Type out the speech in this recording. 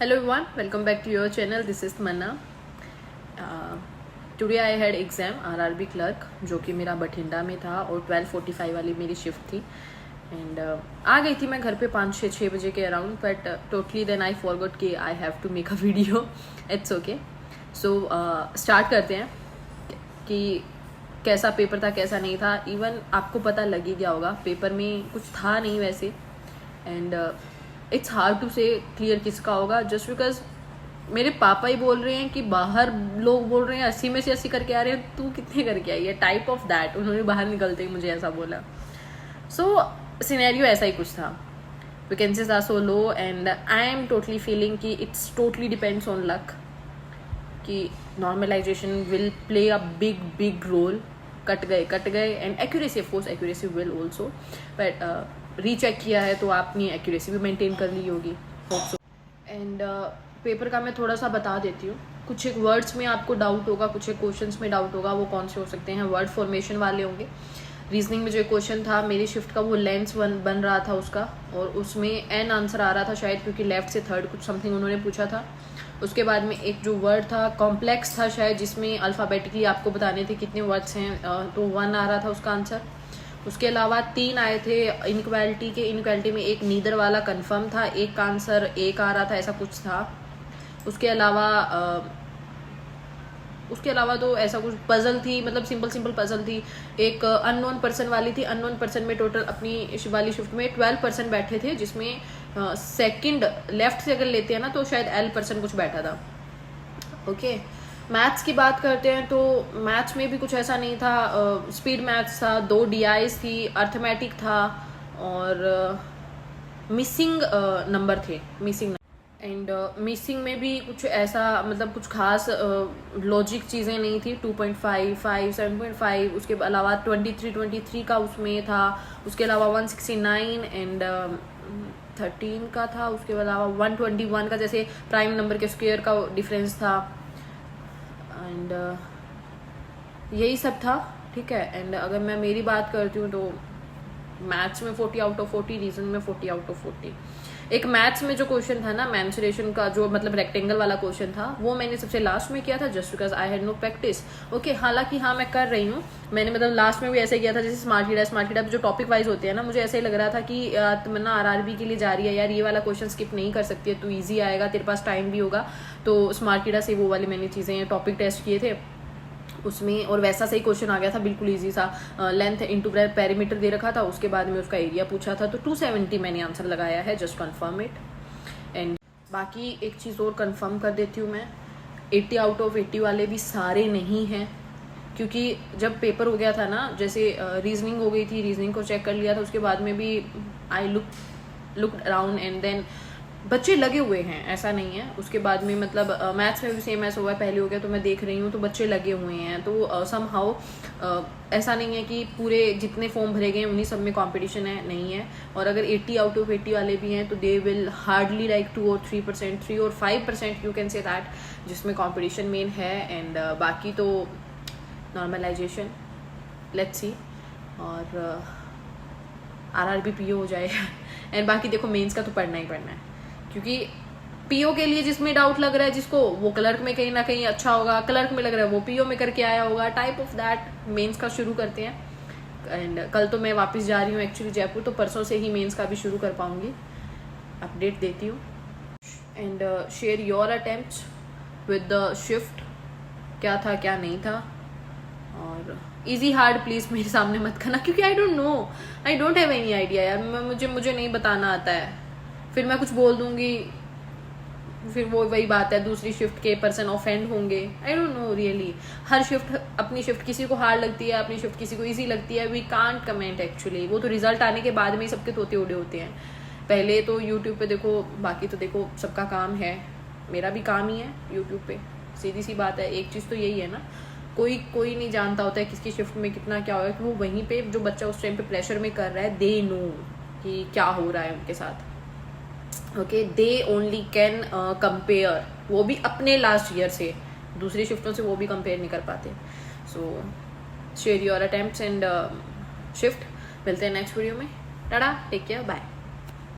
Hello everyone, welcome back to your channel. This is Manna. Today I had exam RRB clerk जो कि मेरा बठिंडा में था और 12:45 वाली मेरी शिफ्ट थी एंड आ गई थी मैं घर पे 5-6 बजे के around but totally then I forgot कि I have to make a video. It's okay. So start करते हैं कि कैसा पेपर था कैसा नहीं था. इवन आपको पता लग ही गया होगा पेपर में कुछ था नहीं वैसे एंड इट्स हार्ड टू से क्लियर किसका होगा जस्ट बिकॉज मेरे पापा ही बोल रहे हैं कि बाहर लोग बोल रहे हैं 80 में से 80 करके आ रहे हैं, तू कितने करके आई है, टाइप ऑफ दैट. उन्होंने बाहर निकलते ही मुझे ऐसा बोला. सो सिनेरियो ऐसा ही कुछ था. Vacancies are so low and I am totally feeling कि it's totally depends on luck कि normalization will play a big role. Cut गए and accuracy of course accuracy will also but recheck किया है तो आपने एक्यूरेसी भी maintain कर ली होगी होप सो. एंड पेपर का मैं थोड़ा सा बता देती हूँ. कुछ एक वर्ड्स में आपको डाउट होगा, कुछ एक क्वेश्चंस में डाउट होगा. वो कौन से हो सकते हैं? वर्ड फॉर्मेशन वाले होंगे. रीजनिंग में जो क्वेश्चन था मेरी शिफ्ट का वो लेंस बन रहा था उसका और उसमें एन आंसर आ रहा था शायद क्योंकि लेफ्ट से थर्ड कुछ समथिंग उन्होंने पूछा था. उसके बाद में एक जो वर्ड था कॉम्प्लेक्स था शायद जिसमें अल्फ़ाबेटिकली आपको बताने थे कितने वर्ड्स हैं तो 1 आ रहा था उसका आंसर. उसके अलावा 3 आए थे इनक्वालिटी के. इनक्वालिटी में एक नीदर वाला कंफर्म था, एक का आंसर 1 आ रहा था, ऐसा कुछ था. उसके अलावा तो ऐसा कुछ पजल थी, मतलब सिंपल पजल थी. एक अननोन पर्सन वाली थी. अननोन पर्सन में टोटल अपनी वाली शिफ्ट में 12 पर्सन बैठे थे जिसमें सेकंड लेफ्ट से अगर लेते हैं ना तो शायद एल पर्सन कुछ बैठा था. ओके. मैथ्स की बात करते हैं तो मैथ्स में भी कुछ ऐसा नहीं था. स्पीड मैथ्स था, 2 DIs थी, अर्थमेटिक था और मिसिंग नंबर थे. एंड मिसिंग में भी कुछ ऐसा मतलब कुछ खास लॉजिक चीज़ें नहीं थी. 2.5, 5, 7.5. उसके अलावा 23 का उसमें था. उसके अलावा 169 एंड 13 का था. उसके अलावा 121 का जैसे प्राइम नंबर के स्क्वायर का डिफरेंस था एंड यही सब था. ठीक है. एंड अगर मैं मेरी बात करती हूँ तो मैथ्स में 40 आउट ऑफ 40, रीजन में 40 आउट ऑफ 40. एक मैथ्स में जो क्वेश्चन था ना मेंसुरेशन का जो मतलब रेक्टेंगल वाला क्वेश्चन था वो मैंने सबसे लास्ट में किया था just because I had know practice. Okay. हालांकि हाँ मैं कर रही हूँ. मैंने मतलब लास्ट में भी ऐसे किया था जैसे स्मार्ट हीडा जो टॉपिक वाइज होते हैं ना, मुझे ऐसे ही लग रहा था कि तमन्ना RRB के लिए जा रही है यार, ये वाला क्वेश्चन स्किप नहीं कर सकती है, तू ईजी आएगा, तेरे पास टाइम भी होगा. तो स्मार्ट हीडा से वो वाली मैंने चीज़ें टॉपिक टेस्ट किए थे उसमें और वैसा सही क्वेश्चन आ गया था बिल्कुल इजी सा. लेंथ इंटू पेरीमीटर दे रखा था, उसके बाद में उसका एरिया पूछा था तो 270 मैंने आंसर लगाया है. Just confirm it. एंड बाकी एक चीज़ और कंफर्म कर देती हूँ मैं, 80 आउट ऑफ 80 वाले भी सारे नहीं हैं क्योंकि जब पेपर हो गया था ना, जैसे रीजनिंग हो गई थी, रीजनिंग को चेक कर लिया था, उसके बाद में भी I look around and then बच्चे लगे हुए हैं, ऐसा नहीं है. उसके बाद में मतलब मैथ्स में भी सेम ऐसा हुआ है, पहले हो गया तो मैं देख रही हूँ तो बच्चे लगे हुए हैं. तो समहाउ ऐसा नहीं है कि पूरे जितने फॉर्म भरे गए हैं उन्हीं सब में कंपटीशन है, नहीं है. और अगर 80 आउट ऑफ 80 वाले भी हैं तो दे विल हार्डली लाइक 2 और 3%, 3 और 5% यू कैन से दैट जिसमें कंपटीशन मेन है. एंड बाकी तो नॉर्मलाइजेशन लेट्स सी और RRB PO हो जाएगा. एंड बाकी देखो मेंस का तो पढ़ना ही पढ़ना है क्योंकि PO के लिए जिसमें डाउट लग रहा है जिसको वो क्लर्क में कहीं ना कहीं अच्छा होगा, क्लर्क में लग रहा है वो PO में करके आया होगा, टाइप ऑफ दैट. मेंस का शुरू करते हैं. एंड कल तो मैं वापस जा रही हूँ एक्चुअली जयपुर, तो परसों से ही मेंस का भी शुरू कर पाऊंगी. अपडेट देती हूँ. And share your attempts with the shift, क्या था क्या नहीं था. और इजी हार्ड प्लीज़ मेरे सामने मत करना क्योंकि I don't have any idea यार. मुझे नहीं बताना आता है, फिर मैं कुछ बोल दूंगी, फिर वो वही बात है दूसरी शिफ्ट के पर्सन ऑफेंड होंगे. I don't know really. Her shift अपनी शिफ्ट किसी को हार्ड लगती है, अपनी शिफ्ट किसी को इजी लगती है. We can't comment actually. वो तो रिजल्ट आने के बाद में ही सबके तोते उड़े होते हैं. पहले तो यूट्यूब पे देखो, बाकी तो देखो सबका काम है, मेरा भी काम ही है यूट्यूब पे. सीधी सी बात है. एक चीज़ तो यही है ना, कोई नहीं जानता होता है किसकी शिफ्ट में कितना क्या होगा. कि वो वहीं पे जो बच्चा उस टाइम पे प्रेशर में कर रहा है दे नो कि क्या हो रहा है उनके साथ. Okay. They only can compare, वो भी अपने लास्ट ईयर से, दूसरी शिफ्टों से वो भी कंपेयर नहीं कर पाते. So share your attempts and shift. मिलते हैं नेक्स्ट वीडियो में. Tata, take care, bye.